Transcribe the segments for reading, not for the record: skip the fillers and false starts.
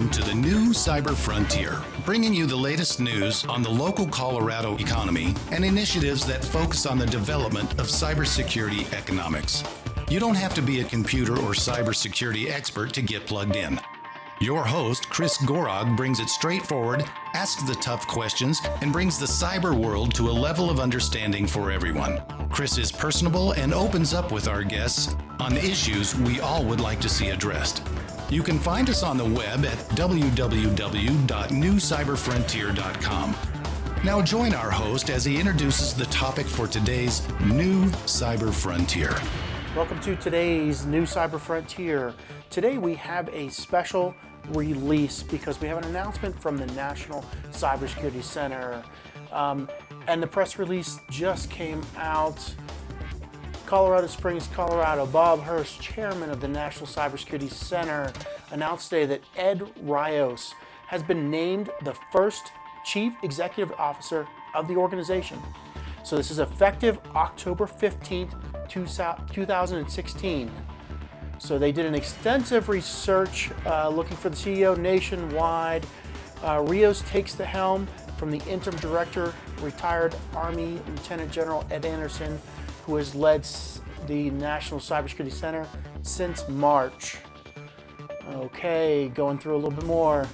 Welcome to the new Cyber Frontier, bringing you the latest news on the local Colorado economy and initiatives that focus on the development of cybersecurity economics. You don't have to be a computer or cybersecurity expert to get plugged in. Your host, Chris Gorog, brings it straightforward, asks the tough questions, and brings the cyber world to a level of understanding for everyone. Chris is personable and opens up with our guests on issues we all would like to see addressed. You can find us on the web at www.newcyberfrontier.com. Now join our host as he introduces the topic for today's New Cyber Frontier. Welcome to today's New Cyber Frontier. Today we have a special release because we have an announcement from the National Cybersecurity Center. And the press release just came out. Colorado Springs, Colorado. Bob Hurst, chairman of the National Cybersecurity Center, announced today that Ed Rios has been named the first chief executive officer of the organization. So this is effective October 15th, 2016. So they did an extensive research looking for the CEO nationwide. Rios takes the helm from the interim director, retired Army Lieutenant General Ed Anderson, who has led the National Cybersecurity Center since March. Okay, going through a little bit more.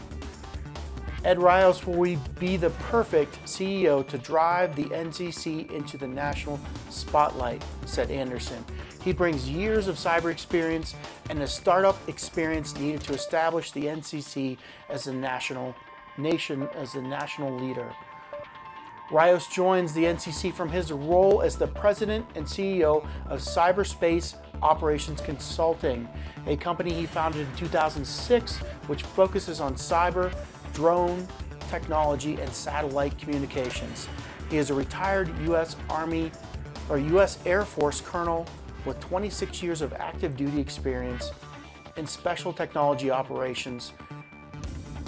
Ed Rios will be the perfect CEO to drive the NCC into the national spotlight, said Anderson. He brings years of cyber experience and the startup experience needed to establish the NCC as a national leader. Rios joins the NCC from his role as the president and CEO of Cyberspace Operations Consulting, a company he founded in 2006, which focuses on cyber, drone technology, and satellite communications. He is a retired U.S. Air Force colonel with 26 years of active duty experience in special technology operations,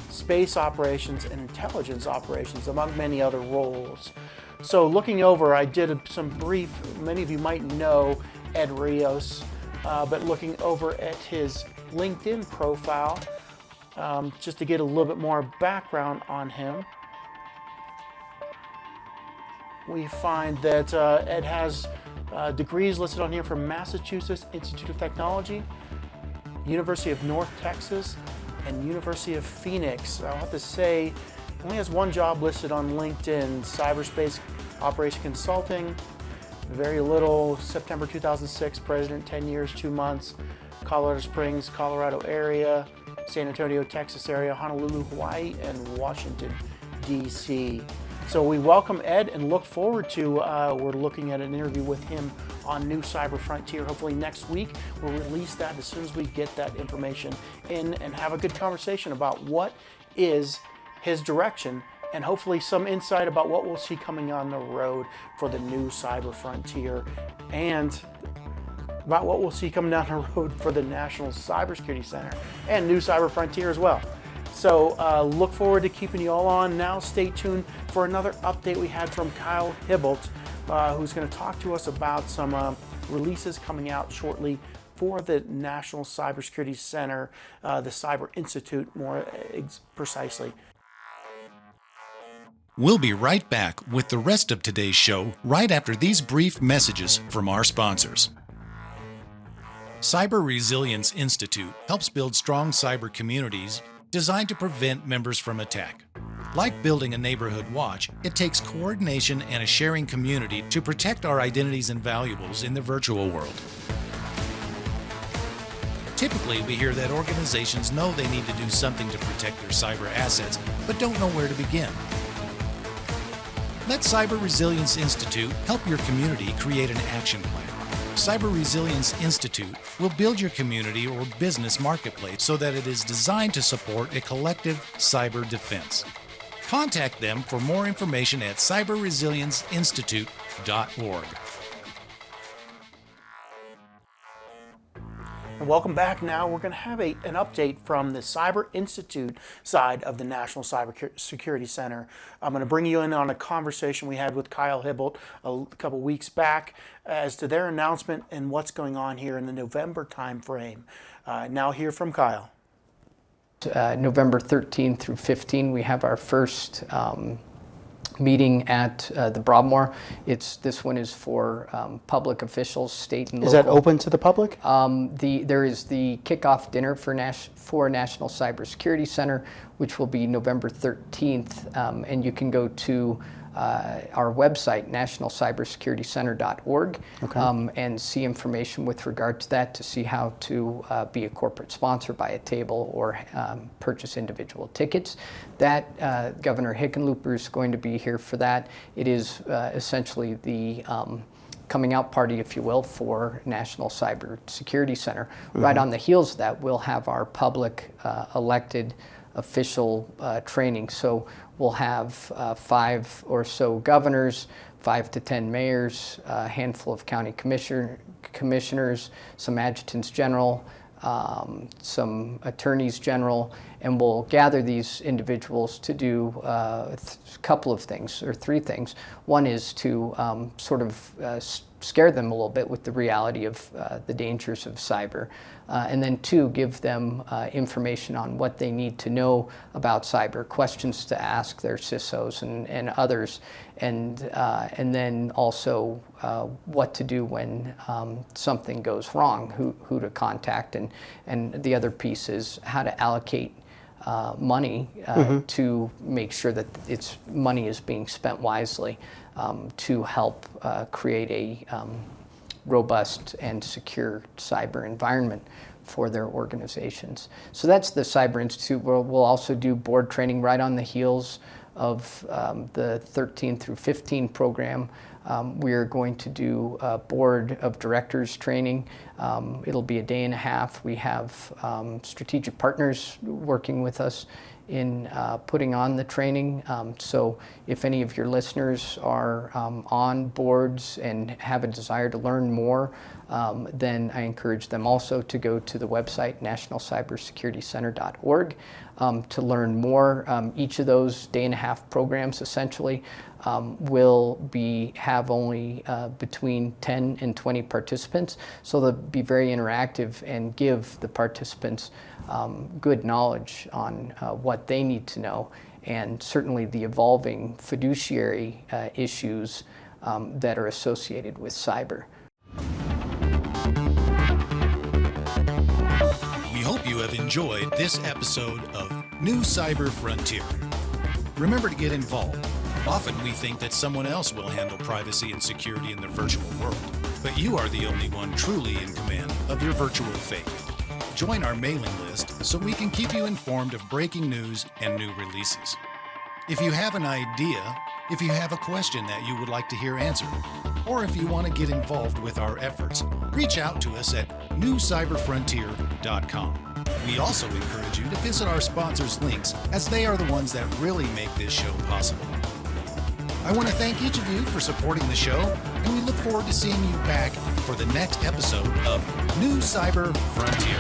space operations, and intelligence operations, among many other roles. So looking over, I did some brief, many of you might know Ed Rios, but looking over at his LinkedIn profile, just to get a little bit more background on him, we find that Ed has degrees listed on here from Massachusetts Institute of Technology, University of North Texas, and University of Phoenix. I'll have to say, he only has one job listed on LinkedIn, Cyberspace Operation Consulting, very little, September 2006, president, 10 years, 2 months, Colorado Springs, Colorado area, San Antonio, Texas area, Honolulu, Hawaii, and Washington, D.C. So we welcome Ed and look forward to, we're looking at an interview with him on New Cyber Frontier. Hopefully next week we'll release that as soon as we get that information in and have a good conversation about what is his direction and hopefully some insight about what we'll see coming on the road for the New Cyber Frontier and about what we'll see coming down the road for the National Cybersecurity Center and New Cyber Frontier as well. So look forward to keeping you all on. Now stay tuned for another update we had from Kyle Hybl, who's going to talk to us about some releases coming out shortly for the National Cybersecurity Center, the Cyber Institute more precisely. We'll be right back with the rest of today's show right after these brief messages from our sponsors. Cyber Resilience Institute helps build strong cyber communities designed to prevent members from attack. Like building a neighborhood watch, it takes coordination and a sharing community to protect our identities and valuables in the virtual world. Typically, we hear that organizations know they need to do something to protect their cyber assets, but don't know where to begin. Let Cyber Resilience Institute help your community create an action plan. Cyber Resilience Institute will build your community or business marketplace so that it is designed to support a collective cyber defense. Contact them for more information at cyberresilienceinstitute.org. And welcome back. Now we're going to have an update from the Cyber Institute side of the National Cybersecurity Center. I'm going to bring you in on a conversation we had with Kyle Hybl a couple weeks back as to their announcement and what's going on here in the November timeframe. Now hear from Kyle. November 13 through 15, we have our first meeting at the Broadmoor. This one is for public officials, state and local. Is that open to the public? There is the kickoff dinner for National Cybersecurity Center, which will be November 13th, and you can go to our website, nationalcybersecuritycenter.org, and see information with regard to that, to see how to be a corporate sponsor, buy a table, or purchase individual tickets. That Governor Hickenlooper is going to be here for that. It is essentially the coming out party, if you will, for National Cybersecurity Center. Right on the heels of that, we'll have our public elected official training. So we'll have 5 or so governors, 5 to 10 mayors, a handful of county commissioners, some adjutants general, some attorneys general, and we'll gather these individuals to do a couple of things, or 3 things. One is to sort of scare them a little bit with the reality of the dangers of cyber. And then 2, give them information on what they need to know about cyber, questions to ask their CISOs and others, and then also what to do when something goes wrong, who to contact, and the other piece is how to allocate money to make sure that money is being spent wisely to help create a robust and secure cyber environment for their organizations. So that's the Cyber Institute, where we'll also do board training right on the heels of the 13 through 15 program. We're going to do a board of directors training. It'll be a day and a half. We have strategic partners working with us in putting on the training. So if any of your listeners are on boards and have a desire to learn more, then I encourage them also to go to the website, nationalcybersecuritycenter.org, to learn more. Each of those day and a half programs essentially will have only between 10 and 20 participants. So they'll be very interactive and give the participants good knowledge on what they need to know, and certainly the evolving fiduciary issues that are associated with cyber. We hope you have enjoyed this episode of New Cyber Frontier. Remember to get involved. Often we think that someone else will handle privacy and security in the virtual world, but you are the only one truly in command of your virtual fate. Join our mailing list so we can keep you informed of breaking news and new releases. If you have an idea, if you have a question that you would like to hear answered, or if you want to get involved with our efforts, reach out to us at newcyberfrontier.com. We also encourage you to visit our sponsors' links, as they are the ones that really make this show possible. I want to thank each of you for supporting the show, and we look forward to seeing you back for the next episode of New Cyber Frontier.